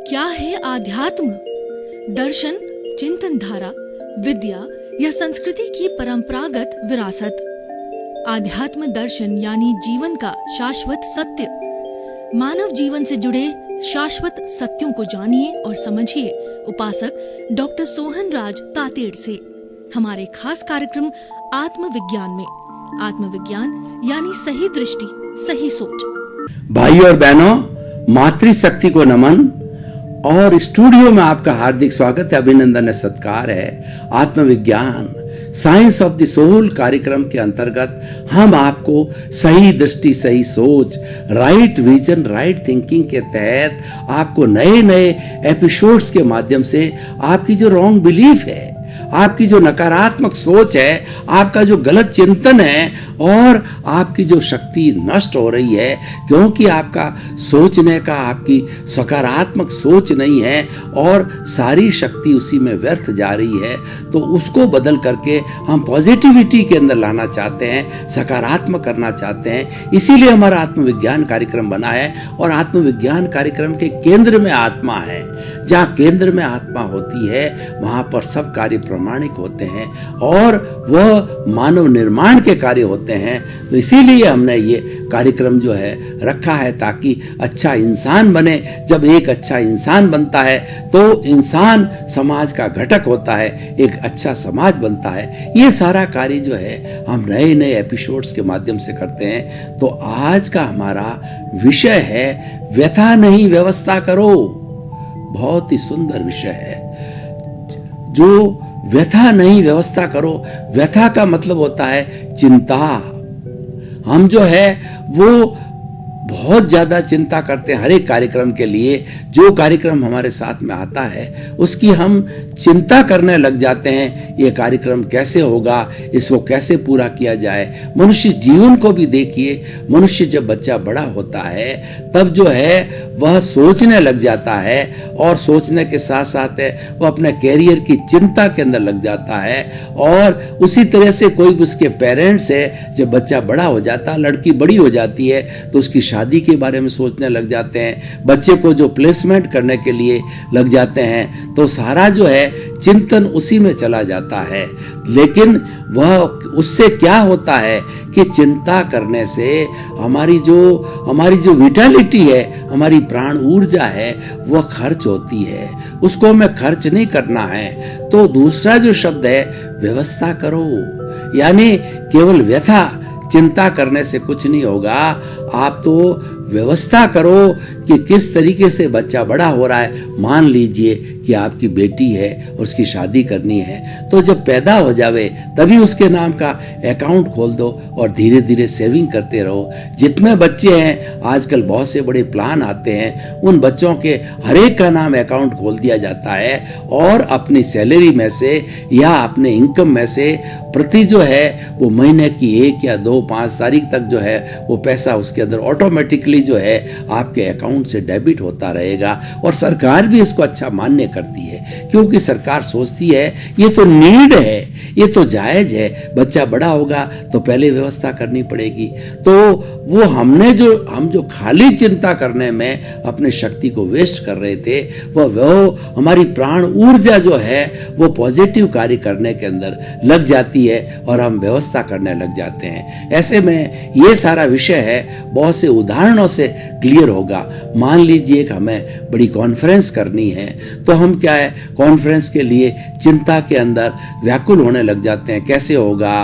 क्या है आध्यात्म? दर्शन, चिंतन धारा, विद्या या संस्कृति की परंपरागत विरासत। आध्यात्म दर्शन यानी जीवन का शाश्वत सत्य। मानव जीवन से जुड़े शाश्वत सत्यों को जानिए और समझिए उपासक डॉक्टर सोहन राज तातेड़ से हमारे खास कार्यक्रम आत्मविज्ञान में। आत्मविज्ञान यानी सही दृष्टि, सही सोच। भाई और बहनों, मातृशक्ति को नमन और स्टूडियो में आपका हार्दिक स्वागत है, अभिनंदन है, सत्कार है। आत्मविज्ञान साइंस ऑफ द सोल कार्यक्रम के अंतर्गत हम आपको सही दृष्टि, सही सोच, राइट विजन, राइट थिंकिंग के तहत आपको नए नए एपिसोड्स के माध्यम से आपकी जो रॉन्ग बिलीफ है, आपकी जो नकारात्मक सोच है, आपका जो गलत चिंतन है और आपकी जो शक्ति नष्ट हो रही है क्योंकि आपका सोचने का, आपकी सकारात्मक सोच नहीं है और सारी शक्ति उसी में व्यर्थ जा रही है, तो उसको बदल करके हम पॉजिटिविटी के अंदर लाना चाहते हैं, सकारात्मक करना चाहते हैं। इसीलिए हमारा आत्मविज्ञान कार्यक्रम बना है और आत्मविज्ञान कार्यक्रम के केंद्र में आत्मा है। जहाँ केंद्र में आत्मा होती है वहां पर सब कार्य प्रामाणिक होते हैं और वह मानव निर्माण के कार्य होते हैं। तो इसीलिए हमने ये कार्यक्रम जो है रखा है ताकि अच्छा इंसान बने। जब एक अच्छा इंसान बनता है तो इंसान समाज का घटक होता है, एक अच्छा समाज बनता है। ये सारा कार्य जो है हम नए नए एपिसोड्स के माध्यम से करते हैं। तो आज का हमारा विषय है व्यथा नहीं व्यवस्था करो। बहुत ही सुंदर विषय है। जो व्यथा नहीं व्यवस्था करो, व्यथा का मतलब होता है चिंता। हम जो है वो बहुत ज्यादा चिंता करते हैं हर एक कार्यक्रम के लिए। जो कार्यक्रम हमारे साथ में आता है उसकी हम चिंता करने लग जाते हैं, ये कार्यक्रम कैसे होगा, इसको कैसे पूरा किया जाए। मनुष्य जीवन को भी देखिए, मनुष्य जब बच्चा बड़ा होता है तब जो है वह सोचने लग जाता है और सोचने के साथ साथ वह अपने कैरियर की चिंता के अंदर लग जाता है। और उसी तरह से कोई भी उसके पेरेंट्स है, जब बच्चा बड़ा हो जाता है, लड़की बड़ी हो जाती है तो उसकी शादी के बारे में सोचने लग जाते हैं, बच्चे को जो प्लेसमेंट करने के लिए लग जाते हैं, तो सारा जो है चिंतन उसी में चला जाता है। लेकिन वह उससे क्या होता है कि चिंता करने से हमारी जो विटालिटी है, हमारी प्राण ऊर्जा है, वह खर्च होती है। उसको हमें खर्च नहीं करना है। तो दूसरा जो शब्द है व्यवस्था करो, यानी केवल व्यथा चिंता करने से कुछ नहीं होगा। आप तो व्यवस्था करो कि किस तरीके से बच्चा बड़ा हो रहा है। मान लीजिए कि आपकी बेटी है और उसकी शादी करनी है, तो जब पैदा हो जावे तभी उसके नाम का अकाउंट खोल दो और धीरे धीरे सेविंग करते रहो। जितने बच्चे हैं आजकल बहुत से बड़े प्लान आते हैं, उन बच्चों के हर एक का नाम अकाउंट खोल दिया जाता है और अपनी सैलरी में से या अपने इनकम में से प्रति जो है वो महीने की 1 या 2, 5 तारीख तक जो है वो पैसा उसके अंदर ऑटोमेटिकली जो है आपके अकाउंट से डेबिट होता रहेगा। और सरकार भी इसको अच्छा मान्य करती है क्योंकि सरकार सोचती है ये तो नीड है, ये तो जायज है, बच्चा बड़ा होगा तो पहले व्यवस्था करनी पड़ेगी। तो वो हम जो खाली चिंता करने में अपने शक्ति को वेस्ट कर रहे थे, वो हमारी प्राण ऊर्जा जो है वो पॉजिटिव कार्य करने के अंदर लग जाती है और हम व्यवस्था करने लग जाते हैं। ऐसे में ये सारा विषय है बहुत से उदाहरणों से क्लियर होगा। मान लीजिए कि हमें बड़ी कॉन्फ्रेंस करनी है, तो हम क्या है कॉन्फ्रेंस के लिए चिंता के अंदर व्याकुल होने लग जाते हैं, कैसे होगा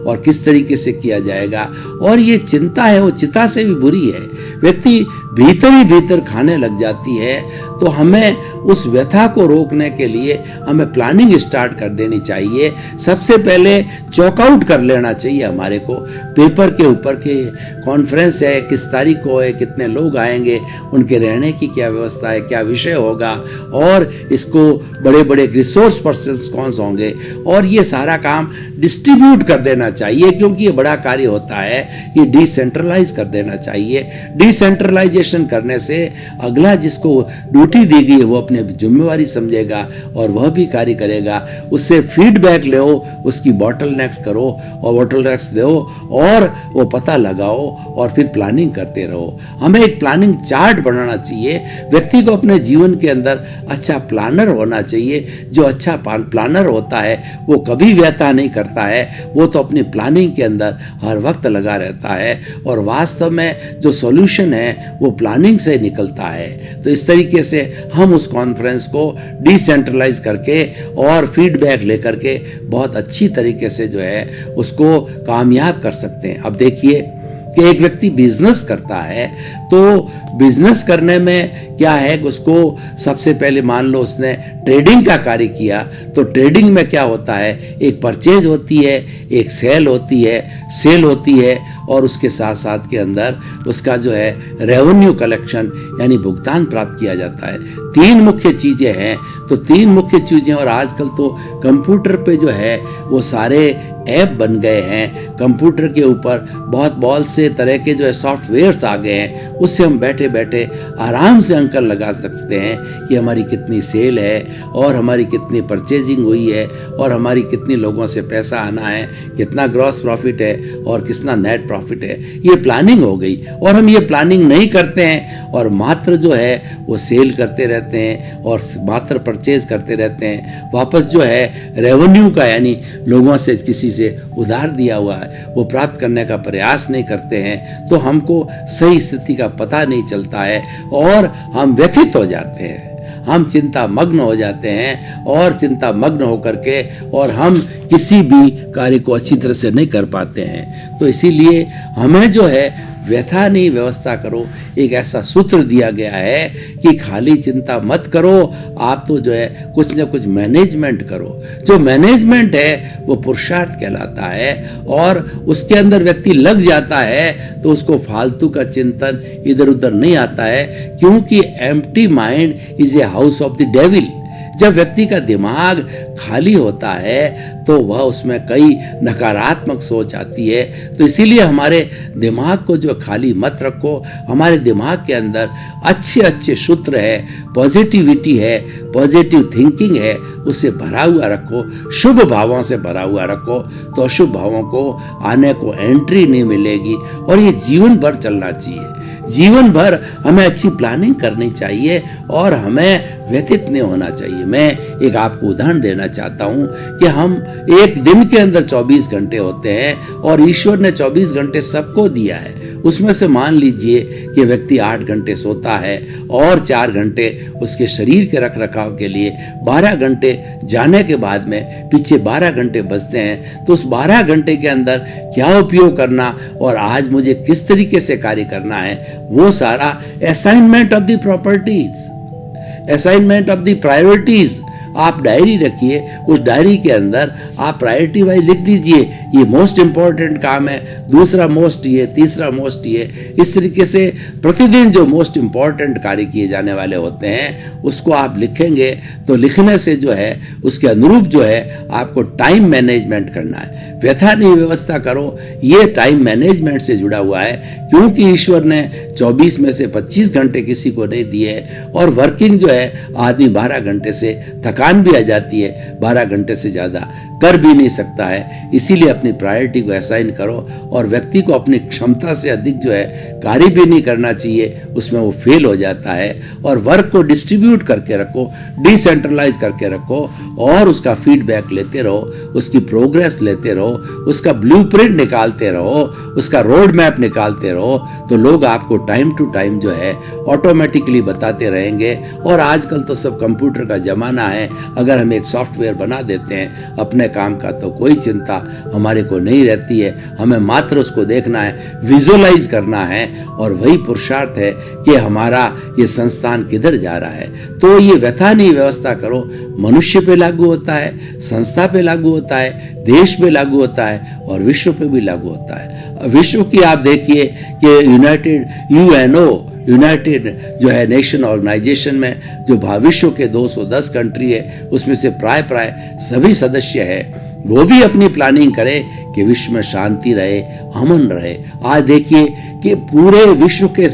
और किस तरीके से किया जाएगा। और ये चिंता है वो चिता से भी बुरी है, व्यक्ति भीतर ही भीतर खाने लग जाती है। तो हमें उस व्यथा को रोकने के लिए हमें प्लानिंग स्टार्ट कर देनी चाहिए। सबसे पहले चॉकआउट कर लेना चाहिए हमारे को पेपर के ऊपर के कॉन्फ्रेंस है, किस तारीख को है, कितने लोग आएंगे, उनके रहने की क्या व्यवस्था है, क्या विषय होगा और इसको बड़े बड़े रिसोर्स पर्सन्स कौन से होंगे, और ये सारा काम डिस्ट्रीब्यूट कर देना चाहिए क्योंकि ये बड़ा कार्य होता है। ये डिसेंट्रलाइज कर देना चाहिए। डिसेंट्रलाइजेशन इवैल्यूएशन करने से अगला जिसको ड्यूटी दी गई है वो अपनी जिम्मेवारी समझेगा और वह भी कार्य करेगा। उससे फीडबैक लो, उसकी बॉटलनेक्स करो और बॉटलनेक्स दो और वो पता लगाओ और फिर प्लानिंग करते रहो। हमें एक प्लानिंग चार्ट बनाना चाहिए। व्यक्ति को अपने जीवन के अंदर अच्छा प्लानर होना चाहिए। जो अच्छा प्लानर होता है वो कभी व्यथा नहीं करता है, वो तो अपनी प्लानिंग के अंदर हर वक्त लगा रहता है और वास्तव में जो सॉल्यूशन है वो प्लानिंग से निकलता है। तो इस तरीके से हम उस कॉन्फ्रेंस को डिसेंट्रलाइज करके और फीडबैक लेकर के बहुत अच्छी तरीके से जो है उसको कामयाब कर सकते हैं। अब देखिए कि एक व्यक्ति बिजनेस करता है तो बिजनेस करने में क्या है कि उसको सबसे पहले मान लो उसने ट्रेडिंग का कार्य किया तो ट्रेडिंग में क्या होता है, एक परचेज होती है, एक सेल होती है और उसके साथ साथ के अंदर उसका जो है रेवेन्यू कलेक्शन यानी भुगतान प्राप्त किया जाता है। तीन मुख्य चीजें हैं। तो तीन मुख्य चीजें और आजकल तो कंप्यूटर पे जो है वो सारे ऐप बन गए हैं। कंप्यूटर के ऊपर बहुत से तरह के जो है सॉफ्टवेयर्स आ गए हैं, उससे हम बैठे बैठे आराम से अंकल लगा सकते हैं कि हमारी कितनी सेल है और हमारी कितनी परचेजिंग हुई है और हमारी कितनी लोगों से पैसा आना है, कितना ग्रॉस प्रॉफिट है और कितना नेट प्रॉफिट है। ये प्लानिंग हो गई। और हम ये प्लानिंग नहीं करते हैं और मात्र जो है वो सेल करते रहते हैं और मात्र परचेज करते रहते हैं। वापस जो है रेवेन्यू का यानी लोगों से किसी से उधार दिया हुआ है वो प्राप्त करने का प्रयास नहीं करते हैं। तो हमको सही स्थिति का पता नहीं चलता है और हम व्यथित हो जाते हैं, हम चिंता मग्न हो जाते हैं और चिंता मग्न होकर के और हम किसी भी कार्य को अच्छी तरह से नहीं कर पाते हैं। तो इसीलिए हमें जो है व्यथा नहीं, व्यवस्था करो। एक ऐसा सूत्र दिया गया है कि खाली चिंता मत करो, आप तो जो है कुछ न कुछ मैनेजमेंट करो। जो मैनेजमेंट है वो पुरुषार्थ कहलाता है और उसके अंदर व्यक्ति लग जाता है तो उसको फालतू का चिंतन इधर उधर नहीं आता है, क्योंकि empty mind is a house of the devil. जब व्यक्ति का दिमाग खाली होता है तो वह उसमें कई नकारात्मक सोच आती है। तो इसीलिए हमारे दिमाग को जो खाली मत रखो, हमारे दिमाग के अंदर अच्छे अच्छे सूत्र है, पॉजिटिविटी है, पॉजिटिव थिंकिंग है, उसे भरा हुआ रखो, शुभ भावों से भरा हुआ रखो, तो अशुभ भावों को आने को एंट्री नहीं मिलेगी। और ये जीवन भर चलना चाहिए। जीवन भर हमें अच्छी प्लानिंग करनी चाहिए और हमें व्यथित नहीं होना चाहिए। मैं एक आपको उदाहरण देना चाहता हूं कि हम एक दिन के अंदर 24 घंटे होते हैं और ईश्वर ने 24 घंटे सबको दिया है। उसमें से मान लीजिए कि व्यक्ति 8 घंटे सोता है और 4 घंटे उसके शरीर के रख रखाव के लिए, 12 घंटे जाने के बाद में पीछे 12 घंटे बचते हैं। तो उस 12 घंटे के अंदर क्या उपयोग करना और आज मुझे किस तरीके से कार्य करना है, वो सारा assignment of the properties, assignment of the priorities. आप डायरी रखिए, उस डायरी के अंदर आप प्रायोरिटी वाइज लिख दीजिए, ये मोस्ट इंपॉर्टेंट काम है, दूसरा मोस्ट ये, तीसरा मोस्ट ये। इस तरीके से प्रतिदिन जो मोस्ट इंपॉर्टेंट कार्य किए जाने वाले होते हैं उसको आप लिखेंगे तो लिखने से जो है उसके अनुरूप जो है आपको टाइम मैनेजमेंट करना है। व्यथा नहीं, व्यवस्था करो। ये टाइम मैनेजमेंट से जुड़ा हुआ है, क्योंकि ईश्वर ने 24 में से 25 घंटे किसी को नहीं दिए और वर्किंग जो है आदमी 12 घंटे से थकान भी आ जाती है, 12 घंटे से ज्यादा कर भी नहीं सकता है। इसीलिए अपनी प्रायोरिटी को असाइन करो और व्यक्ति को अपनी क्षमता से अधिक जो है कार्य भी नहीं करना चाहिए, उसमें वो फेल हो जाता है। और वर्क को डिस्ट्रीब्यूट करके रखो, डिसेंट्रलाइज करके रखो और उसका फीडबैक लेते रहो, उसकी प्रोग्रेस लेते रहो, उसका ब्लूप्रिंट निकालते रहो, उसका रोड मैप निकालते रहो, तो लोग आपको टाइम टू टाइम जो है ऑटोमेटिकली बताते रहेंगे। और आजकल तो सब कंप्यूटर का जमाना है, अगर हम एक सॉफ्टवेयर बना देते हैं अपने काम का तो कोई चिंता हमारे को नहीं रहती है। हमें मात्र उसको देखना है, विजुअलाइज करना है और वही पुरुषार्थ है कि हमारा ये संस्थान किधर जा रहा है। तो ये व्यथा नहीं, व्यवस्था करो। मनुष्य पे लागू होता है, संस्था पे लागू होता है, देश पे लागू होता है और विश्व पे भी लागू होता है। विश्व की आप देखिए कि यूनाइटेड जो है नेशन ऑर्गेनाइजेशन में जो विश्व के 210 कंट्री है उसमें से प्राय सभी सदस्य है, वो भी अपनी प्लानिंग करे कि विश्व में शांति रहे, अमन रहे। आज देखिए कि पूरे विश्व के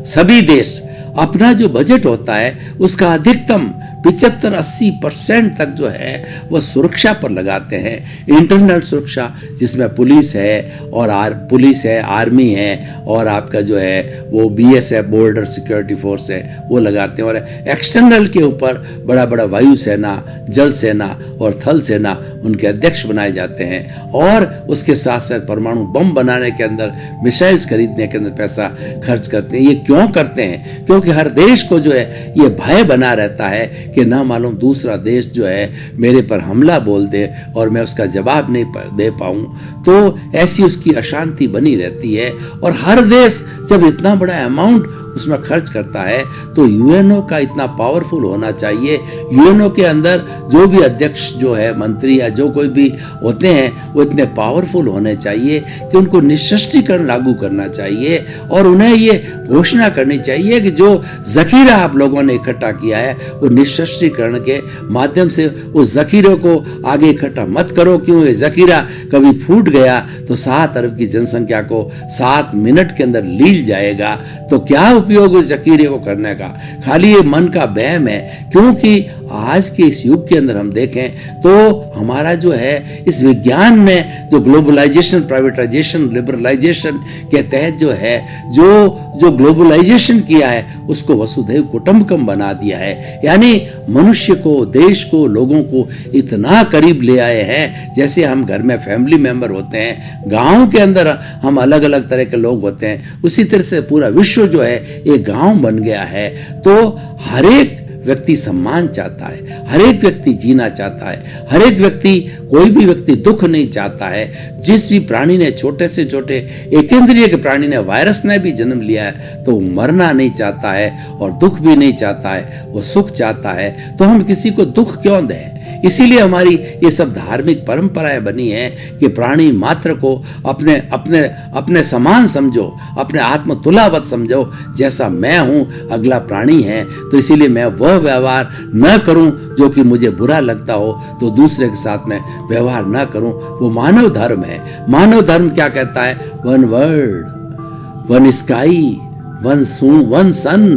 सभी देश अपना जो बजट होता है उसका अधिकतम 75-80% तक जो है वह सुरक्षा पर लगाते हैं। इंटरनल सुरक्षा जिसमें पुलिस है और पुलिस है, आर्मी है और आपका जो है वो BSF बॉर्डर सिक्योरिटी फोर्स है वो लगाते हैं। और एक्सटर्नल के ऊपर बड़ा बड़ा वायुसेना, जल सेना और थल सेना उनके अध्यक्ष बनाए जाते हैं। और उसके साथ साथ परमाणु बम बनाने के अंदर, मिसाइल्स खरीदने के अंदर पैसा खर्च करते हैं। ये क्यों करते हैं? क्योंकि हर देश को जो है ये भय बना रहता है कि ना मालूम दूसरा देश जो है मेरे पर हमला बोल दे और मैं उसका जवाब नहीं दे पाऊं, तो ऐसी उसकी अशांति बनी रहती है। और हर देश जब इतना बड़ा अमाउंट उसमें खर्च करता है तो यूएनओ का इतना पावरफुल होना चाहिए। यूएनओ के अंदर जो भी अध्यक्ष जो है, मंत्री या जो कोई भी होते हैं वो इतने पावरफुल होने चाहिए कि उनको निःशस्त्रीकरण लागू करना चाहिए और उन्हें ये घोषणा करनी चाहिए कि जो जखीरा आप लोगों ने इकट्ठा किया है वो निःशस्त्रीकरण के माध्यम से उस जखीरे को आगे इकट्ठा मत करो। क्यों? ये जखीरा कभी फूट गया तो 7 अरब की जनसंख्या को 7 मिनट के अंदर लील जाएगा। तो क्या उपयोग उस जखीरे को करने का? खाली ये मन का वहम है। क्योंकि आज के इस युग के अंदर हम देखें तो हमारा जो है इस विज्ञान ने जो ग्लोबलाइजेशन, प्राइवेटाइजेशन, लिबरलाइजेशन के तहत जो है जो ग्लोबलाइजेशन किया है उसको वसुधैव कुटुंबकम बना दिया है। यानी मनुष्य को, देश को, लोगों को इतना करीब ले आए हैं जैसे हम घर में फैमिली मेंबर होते हैं, गांव के अंदर हम अलग अलग तरह के लोग होते हैं, उसी तरह से पूरा विश्व जो है एक गांव बन गया है। तो हर एक व्यक्ति सम्मान चाहता है, हर एक व्यक्ति जीना चाहता है, हर एक व्यक्ति, कोई भी व्यक्ति दुख नहीं चाहता है। जिस भी प्राणी ने, छोटे से छोटे एकेंद्रिय के प्राणी ने, वायरस ने भी जन्म लिया है तो मरना नहीं चाहता है और दुख भी नहीं चाहता है, वो सुख चाहता है। तो हम किसी को दुख क्यों दें? इसीलिए हमारी ये सब धार्मिक परंपराएं बनी हैं कि प्राणी मात्र को अपने अपने अपने समान समझो, अपने आत्मतुलावत समझो। जैसा मैं हूं अगला प्राणी है, तो इसीलिए मैं वह व्यवहार न करूं जो कि मुझे बुरा लगता हो, तो दूसरे के साथ में व्यवहार न करूं। वो मानव धर्म है। मानव धर्म क्या कहता है? One world, one sky, one sun,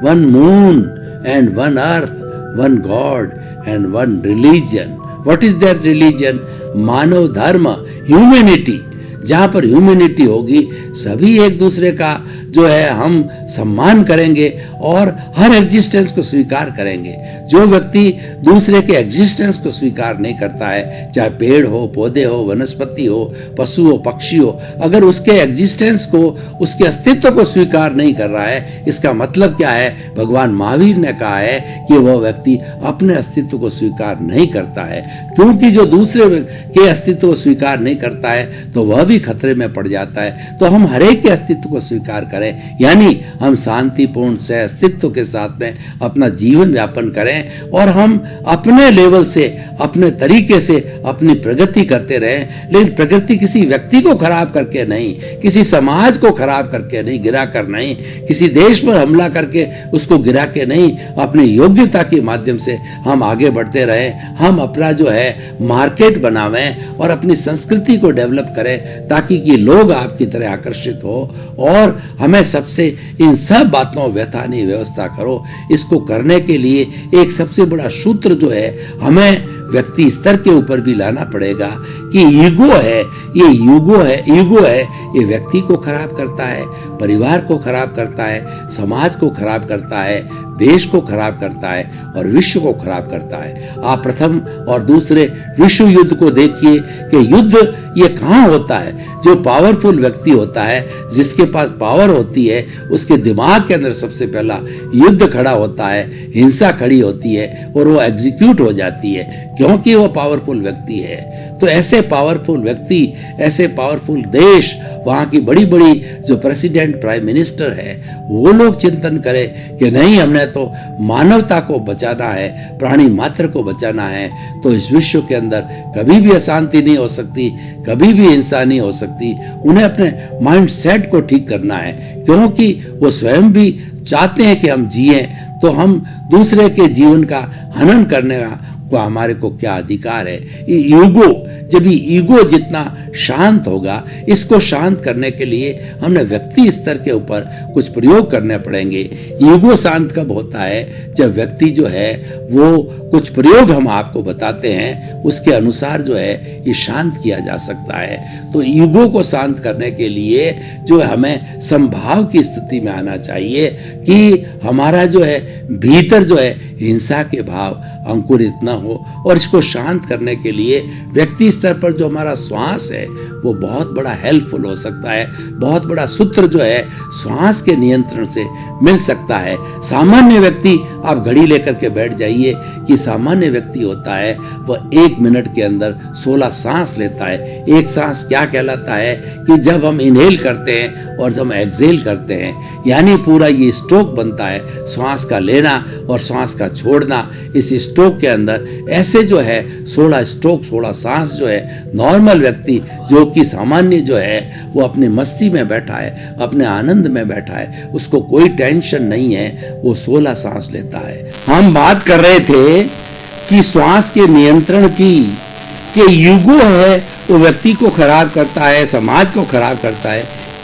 one moon and one earth, one god and one religion. What is that religion? मानव धर्म, ह्यूमैनिटी। जहां पर ह्यूमैनिटी होगी सभी एक दूसरे का जो है हम सम्मान करेंगे और हर एग्जिस्टेंस को स्वीकार करेंगे। जो व्यक्ति दूसरे के एग्जिस्टेंस को स्वीकार नहीं करता है, चाहे पेड़ हो, पौधे हो, वनस्पति हो, पशु हो, पक्षी हो, अगर उसके एग्जिस्टेंस को, उसके अस्तित्व को स्वीकार नहीं कर रहा है, इसका मतलब क्या है? भगवान महावीर ने कहा है कि वह व्यक्ति अपने अस्तित्व को स्वीकार नहीं करता है। क्योंकि जो दूसरे के अस्तित्व को स्वीकार नहीं करता है तो वह भी खतरे में पड़ जाता है। तो हम हर एक के अस्तित्व को स्वीकार करें, यानी हम शांतिपूर्ण से अस्तित्व के साथ में अपना जीवन व्यापन करें और हम अपने लेवल से, अपने तरीके से अपनी प्रगति करते रहें। लेकिन प्रगति किसी व्यक्ति को खराब करके नहीं, किसी समाज को खराब करके नहीं, गिरा कर नहीं, किसी देश पर हमला करके उसको गिरा के नहीं, अपनी योग्यता के माध्यम से हम आगे बढ़ते रहें। हम अपना जो है मार्केट बनावें और अपनी संस्कृति को डेवलप करें ताकि कि लोग आपकी तरह आकर्षित हो। और हमें सबसे इन सब बातों व्यथा नहीं, व्यवस्था करो। इसको करने के लिए एक सबसे बड़ा सूत्र जो है हमें व्यक्ति स्तर के ऊपर भी लाना पड़ेगा कि ईगो है, ये ईगो है, ये व्यक्ति को खराब करता है, परिवार को खराब करता है, समाज को खराब करता है, देश को खराब करता है और विश्व को खराब करता है। आप प्रथम और दूसरे विश्व युद्ध को देखिए कि युद्ध ये कहाँ होता है? जो पावरफुल व्यक्ति होता है, जिसके पास पावर होती है, उसके दिमाग के अंदर सबसे पहला युद्ध खड़ा होता है, हिंसा खड़ी होती है और वो एग्जीक्यूट हो जाती है क्योंकि वो पावरफुल व्यक्ति है। तो ऐसे पावरफुल व्यक्ति, ऐसे पावरफुल देश, वहां की बड़ी बड़ी जो प्रेसिडेंट, प्राइम मिनिस्टर है, वो लोग चिंतन करें कि नहीं, हमने तो मानवता को बचाना है, प्राणी मात्र को बचाना है। तो इस विश्व के अंदर कभी भी अशांति नहीं हो सकती, कभी भी हिंसा नहीं हो सकती। उन्हें अपने माइंड सेट को ठीक करना है क्योंकि वो स्वयं भी चाहते हैं कि हम जिएं। तो हम दूसरे के जीवन का हनन करने का को हमारे को क्या अधिकार है। ये ईगो, जब ये ईगो जितना शांत होगा, इसको शांत करने के लिए हमने व्यक्ति स्तर के ऊपर कुछ प्रयोग करने पड़ेंगे। ईगो शांत कब होता है? जब व्यक्ति जो है वो कुछ प्रयोग हम आपको बताते हैं, उसके अनुसार जो है ये शांत किया जा सकता है। तो ईगो को शांत करने के लिए जो हमें समभाव की स्थिति में आना चाहिए कि हमारा जो है भीतर जो है हिंसा के भाव अंकुरित न हो। और इसको शांत करने के लिए व्यक्ति स्तर पर जो हमारा श्वास है वो बहुत बड़ा हेल्पफुल हो सकता है। बहुत बड़ा सूत्र जो है श्वास के नियंत्रण से मिल सकता है। सामान्य व्यक्ति, आप घड़ी लेकर के बैठ जाइए कि सामान्य व्यक्ति होता है वह 1 मिनट के अंदर 16 सांस लेता है। एक सांस क्या कहलाता है कि जब हम इनहेल करते हैं और जब हम एक्सहेल करते हैं, यानी पूरा ये स्ट्रोक बनता है, श्वास का लेना और श्वास का छोड़ना। इस स्ट्रोक के अंदर ऐसे जो है 16 स्ट्रोक, 16 सांस जो है नॉर्मल व्यक्ति जो कि सामान्य जो है वो अपनी मस्ती में बैठा है, अपने आनंद में बैठा है, उसको कोई टेंशन नहीं है, वो 16 सांस लेता है। हम बात कर रहे थे कि श्वास के नियंत्रण की, कि ईगो है वो व्यक्ति को खराब करता है, समाज को खराब करता है।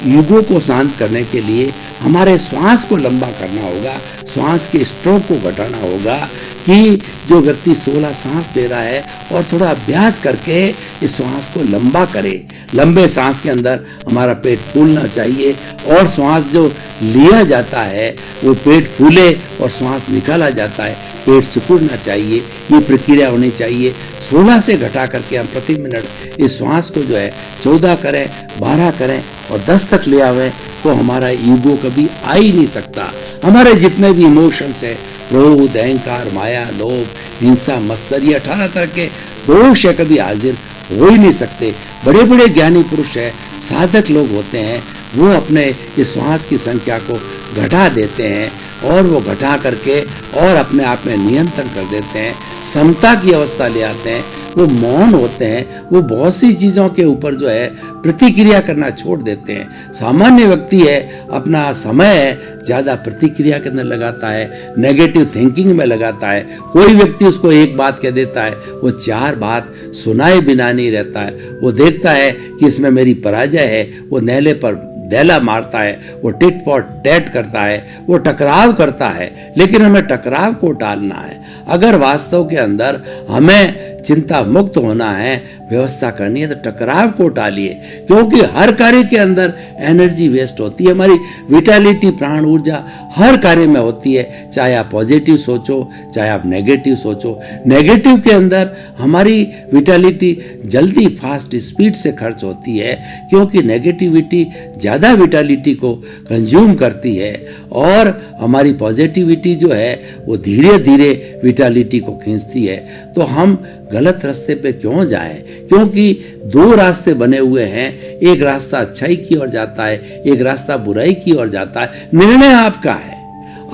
ईगो को शांत करने के लिए हमारे श्वास को लंबा करना होगा, श्वास के स्ट्रोक को घटाना होगा कि जो व्यक्ति 16 सांस ले रहा है और थोड़ा अभ्यास करके इस श्वास को लंबा करे। लंबे सांस के अंदर हमारा पेट फूलना चाहिए और श्वास जो लिया जाता है वो पेट फूले और श्वास निकाला जाता है, पेट सिकुड़ना चाहिए। ये प्रक्रिया होनी चाहिए। 16 से घटा करके हम प्रति मिनट इस श्वास को जो है 14 करें, 12 करें और 10 तक ले आवें तो हमारा ईगो कभी आ ही नहीं सकता। हमारे जितने भी इमोशंस है, क्रोध, अहंकार, माया, लोभ, हिंसा, मत्सर, ये 18 तरह के दोष है, कभी हाजिर हो ही नहीं सकते। बड़े बड़े ज्ञानी पुरुष है, साधक लोग होते हैं, वो अपने इस श्वास की संख्या को घटा देते हैं और वो घटा करके और अपने आप में नियंत्रण कर देते हैं, समता की अवस्था ले आते हैं। वो मौन होते हैं, वो बहुत सी चीज़ों के ऊपर जो है प्रतिक्रिया करना छोड़ देते हैं। सामान्य व्यक्ति है अपना समय ज़्यादा प्रतिक्रिया के अंदर लगाता है, नेगेटिव थिंकिंग में लगाता है। कोई व्यक्ति उसको एक बात कह देता है, वो 4 बात सुनाए बिना नहीं रहता है। वो देखता है कि इसमें मेरी पराजय है, वो नेले पर डैला मारता है, वो टिट फॉर टैट करता है, वो टकराव करता है। लेकिन हमें टकराव को टालना है। अगर वास्तव के अंदर हमें चिंता मुक्त होना है, व्यवस्था करनी है, तो टकराव को टालिए, क्योंकि हर कार्य के अंदर एनर्जी वेस्ट होती है। हमारी विटालिटी, प्राण ऊर्जा हर कार्य में होती है, चाहे आप पॉजिटिव सोचो, चाहे आप नेगेटिव सोचो। नेगेटिव के अंदर हमारी विटालिटी जल्दी, फास्ट, स्पीड से खर्च होती है, क्योंकि नेगेटिविटी ज़्यादा विटालिटी को कंज्यूम करती है और हमारी पॉजिटिविटी जो है वो धीरे धीरे विटालिटी को खींचती है। तो हम गलत रास्ते पे क्यों जाएं? क्योंकि 2 रास्ते बने हुए हैं, एक रास्ता अच्छाई की ओर जाता है, एक रास्ता बुराई की ओर जाता है। निर्णय आपका है।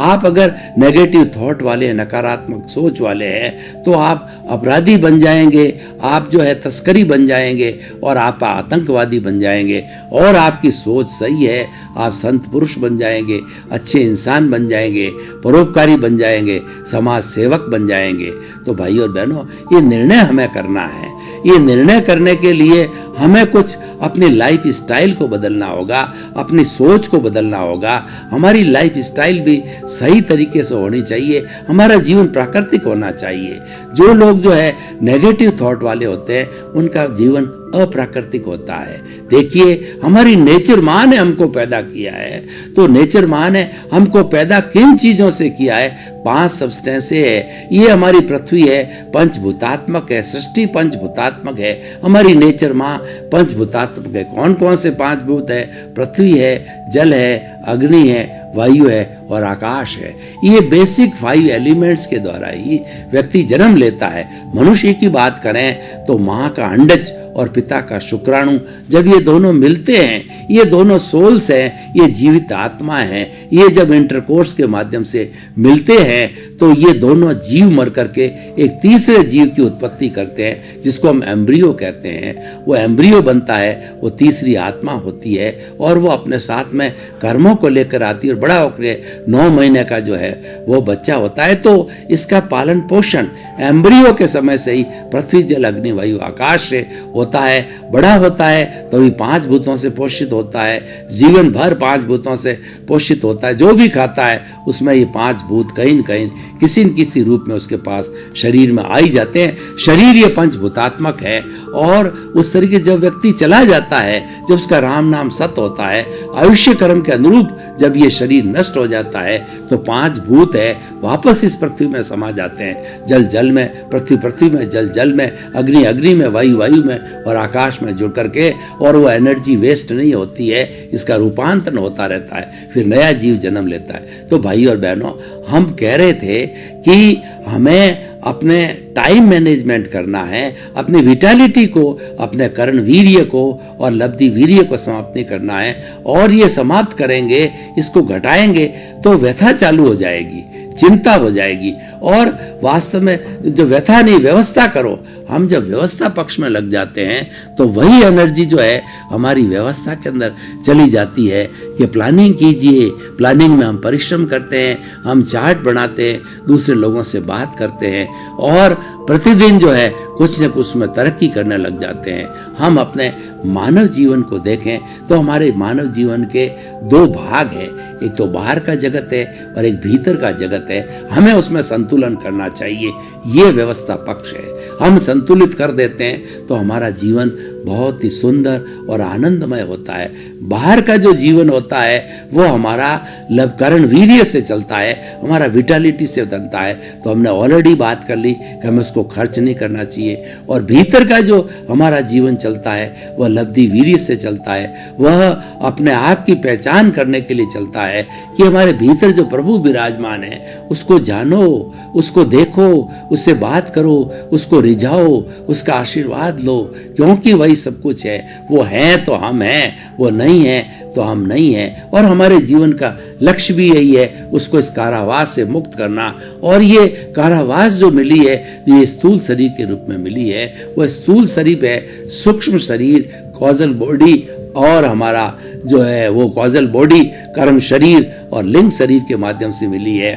आप अगर नेगेटिव थॉट वाले, नकारात्मक सोच वाले हैं तो आप अपराधी बन जाएंगे, आप जो है तस्करी बन जाएंगे और आप आतंकवादी बन जाएंगे। और आपकी सोच सही है, आप संत पुरुष बन जाएंगे, अच्छे इंसान बन जाएंगे, परोपकारी बन जाएंगे, समाज सेवक बन जाएंगे। तो भाई और बहनों, ये निर्णय हमें करना है। ये निर्णय करने के लिए हमें कुछ अपनी लाइफ स्टाइल को बदलना होगा, अपनी सोच को बदलना होगा। हमारी लाइफ स्टाइल भी सही तरीके से होनी चाहिए, हमारा जीवन प्राकृतिक होना चाहिए। जो लोग जो है नेगेटिव थॉट वाले होते हैं, उनका जीवन अप्राकृतिक होता है। देखिए, हमारी नेचर माँ ने हमको पैदा किया है, तो नेचर माँ ने हमको पैदा किन चीजों से किया है? 5 सब्सटेंसें है। ये हमारी पृथ्वी है, पंचभूतात्मक है, सृष्टि पंचभूतात्मक है। हमारी नेचर माँ पंचभूतात्मक है। कौन कौन से 5 भूत है? पृथ्वी है, जल है, अग्नि है, वायु है और आकाश है। ये बेसिक 5 एलिमेंट्स के द्वारा ही व्यक्ति जन्म लेता है। मनुष्य की बात करें तो माँ का अंडज और पिता का शुक्राणु, जब ये दोनों मिलते हैं, ये दोनों सोल्स हैं, ये जीवित आत्मा हैं, ये जब इंटरकोर्स के माध्यम से मिलते हैं तो ये दोनों जीव मर करके एक तीसरे जीव की उत्पत्ति करते हैं, जिसको हम एम्ब्रियो कहते हैं। वो एम्ब्रियो बनता है, वो तीसरी आत्मा होती है और वो अपने साथ में कर्मों को लेकर आती है और बड़ा होकर 9 महीने का जो है वो बच्चा होता है। तो इसका पालन पोषण एम्ब्रियो के समय से ही पृथ्वी जल अग्नि वायु आकाश से होता है। बड़ा होता है तो भी 5 भूतों से पोषित होता है, जीवन भर 5 भूतों से पोषित होता है। जो भी खाता है उसमें ये 5 भूत कहीं न कहीं किसी न किसी रूप में उसके पास शरीर में आ ही जाते हैं। शरीर ये पंचभूतात्मक है और उस तरीके जब व्यक्ति चला जाता है, जब उसका राम नाम सत्य होता है, आयुष्य कर्म के अनुरूप जब ये शरीर नष्ट हो जाता है तो 5 भूत है वापस इस पृथ्वी में समा जाते हैं। जल जल में, पृथ्वी पृथ्वी में, जल जल में, अग्नि अग्नि में, वायु वायु में और आकाश में जुड़ करके, और वो एनर्जी वेस्ट नहीं होती है, इसका रूपांतरण होता रहता है, फिर नया जीव जन्म लेता है। तो भाई और बहनों, हम कह रहे थे कि हमें अपने टाइम मैनेजमेंट करना है, अपनी विटालिटी को, अपने कर्ण वीर्य को और लब्धि वीर्य को समाप्त नहीं करना है। और ये समाप्त करेंगे, इसको घटाएंगे तो व्यथा चालू हो जाएगी, चिंता हो जाएगी। और वास्तव में जो व्यथा नहीं, व्यवस्था करो। हम जब व्यवस्था पक्ष में लग जाते हैं तो वही एनर्जी जो है हमारी व्यवस्था के अंदर चली जाती है कि प्लानिंग कीजिए। प्लानिंग में हम परिश्रम करते हैं, हम चार्ट बनाते हैं, दूसरे लोगों से बात करते हैं और प्रतिदिन जो है कुछ न कुछ में तरक्की करने लग जाते हैं। हम अपने मानव जीवन को देखें तो हमारे मानव जीवन के 2 भाग हैं, एक तो बाहर का जगत है और एक भीतर का जगत है। हमें उसमें संतुलन करना चाहिए, ये व्यवस्था पक्ष है। हम संतुलित कर देते हैं तो हमारा जीवन बहुत ही सुंदर और आनंदमय होता है। बाहर का जो जीवन होता है वो हमारा कर्ण वीर्य से चलता है, हमारा विटालिटी से बनता है। तो हमने ऑलरेडी बात कर ली कि हमें उसको खर्च नहीं करना चाहिए। और भीतर का जो हमारा जीवन चलता है वह लब्धि वीर्य से चलता है, वह अपने आप की पहचान करने के लिए चलता है कि हमारे भीतर जो प्रभु विराजमान है उसको जानो, उसको देखो, उससे बात करो, उसको रिझाओ, उसका आशीर्वाद लो, क्योंकि वही सब कुछ है। वो है तो हम हैं, वो नहीं है तो हम नहीं हैं। और हमारे जीवन का लक्ष्य भी यही है, उसको इस कारावास से मुक्त करना। और ये कारावास जो मिली है, ये स्थूल शरीर के रूप में मिली है, वो स्थूल शरीर है, सूक्ष्म शरीर, कॉजल बॉडी, और हमारा जो है वो कॉजल बॉडी, कर्म शरीर और लिंग शरीर के माध्यम से मिली है।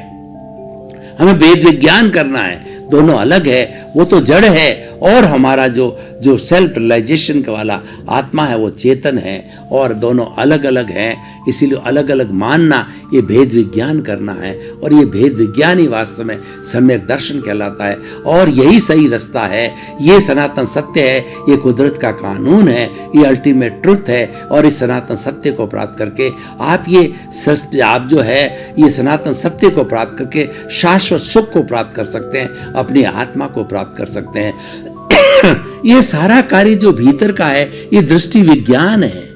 हमें वेद विज्ञान करना है, दोनों अलग है, वो तो जड़ है और हमारा जो सेल्फ रियलाइजेशन का वाला आत्मा है वो चेतन है, और दोनों अलग अलग हैं। इसीलिए अलग अलग मानना, ये भेद विज्ञान करना है। और ये भेद विज्ञान ही वास्तव में सम्यक दर्शन कहलाता है और यही सही रास्ता है। ये सनातन सत्य है, ये कुदरत का कानून है, ये अल्टीमेट ट्रुथ है। और इस सनातन सत्य को प्राप्त करके आप जो है ये सनातन सत्य को प्राप्त करके शाश्वत सुख को प्राप्त कर सकते हैं, अपनी आत्मा को प्राप्त कर सकते हैं। ये सारा कार्य जो भीतर का है ये दृष्टि विज्ञान है।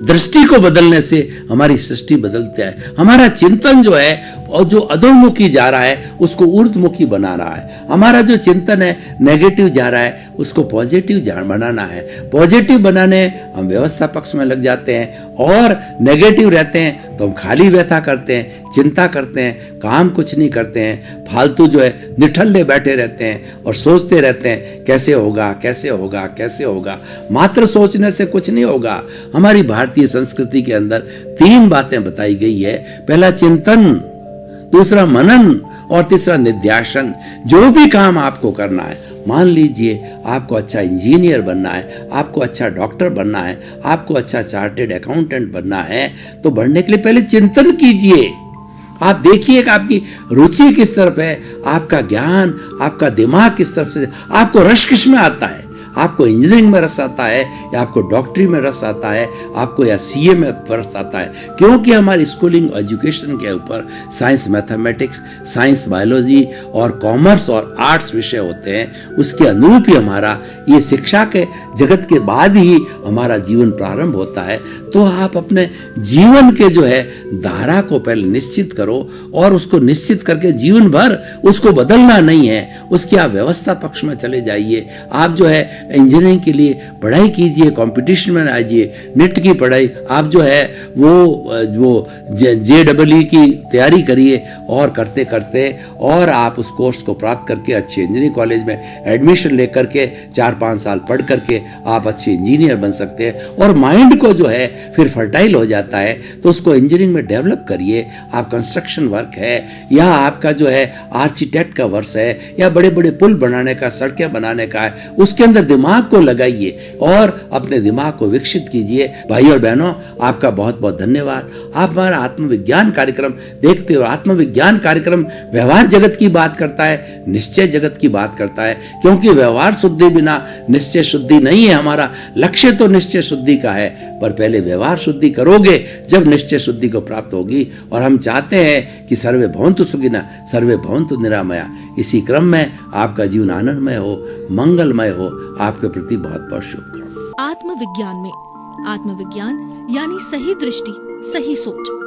दृष्टि को बदलने से हमारी सृष्टि बदलती है। हमारा चिंतन जो है और जो अधोमुखी जा रहा है उसको ऊर्ध्वमुखी बना रहा है। हमारा जो चिंतन है नेगेटिव जा रहा है उसको पॉजिटिव बनाना है। पॉजिटिव बनाने हम व्यवस्था पक्ष में लग जाते हैं, और नेगेटिव रहते हैं तो हम खाली व्यथा करते हैं, चिंता करते हैं, काम कुछ नहीं करते हैं, फालतू जो है निठल्ले बैठे रहते हैं और सोचते रहते हैं कैसे होगा कैसे होगा कैसे होगा। मात्र सोचने से कुछ नहीं होगा। हमारी भारतीय संस्कृति के अंदर 3 बातें बताई गई है। पहला चिंतन, दूसरा मनन और तीसरा निध्यासन। जो भी काम आपको करना है, मान लीजिए आपको अच्छा इंजीनियर बनना है, आपको अच्छा डॉक्टर बनना है, आपको अच्छा चार्टेड अकाउंटेंट बनना है, तो बढ़ने के लिए पहले चिंतन कीजिए। आप देखिए कि आपकी रुचि किस तरफ है, आपका ज्ञान, आपका दिमाग किस तरफ से, आपको रस किस में आता है। आपको इंजीनियरिंग में रस आता है या आपको डॉक्टरी में रस आता है, आपको या सीए में रस आता है, क्योंकि हमारी स्कूलिंग एजुकेशन के ऊपर साइंस मैथमेटिक्स, साइंस बायोलॉजी और कॉमर्स और आर्ट्स विषय होते हैं। उसके अनुरूप ही हमारा ये शिक्षा के जगत के बाद ही हमारा जीवन प्रारंभ होता है। तो आप अपने जीवन के जो है धारा को पहले निश्चित करो और उसको निश्चित करके जीवन भर उसको बदलना नहीं है, उसकी आप व्यवस्था पक्ष में चले जाइए। आप जो है इंजीनियरिंग के लिए पढ़ाई कीजिए, कंपटीशन में आइए, नीट की पढ़ाई आप जो है वो JEE की तैयारी करिए, और करते करते और आप उस कोर्स को प्राप्त करके अच्छे इंजीनियरिंग कॉलेज में एडमिशन लेकर के 4-5 साल पढ़ करके आप अच्छे इंजीनियर बन सकते हैं। और माइंड को जो है फिर फर्टाइल हो जाता है, तो उसको इंजीनियरिंग में डेवलप करिए। आप कंस्ट्रक्शन वर्क है, या आपका जो है आर्किटेक्ट का वर्क है, या बड़े बड़े पुल बनाने का, सड़कें बनाने का है, उसके अंदर दिमाग को लगाइए और अपने दिमाग को विकसित कीजिए। भाई और बहनों, आपका बहुत बहुत धन्यवाद। आप हमारा आत्मविज्ञान कार्यक्रम देखते हो। आत्मविज्ञान कार्यक्रम व्यवहार जगत की बात करता है, निश्चय जगत की बात करता है, क्योंकि व्यवहार शुद्धि बिना निश्चय शुद्धि नहीं है। हमारा लक्ष्य तो निश्चय शुद्धि का है, पर पहले व्यवहार शुद्धि करोगे जब निश्चय शुद्धि को प्राप्त होगी। और हम चाहते हैं कि सर्वे भवन्तु सुखिनः सर्वे भवन्तु निरामया। इसी क्रम में आपका जीवन आनंदमय हो, मंगलमय हो। आपके प्रति बहुत बहुत शुभकामनाएं। आत्मविज्ञान में आत्मविज्ञान यानी सही दृष्टि, सही सोच।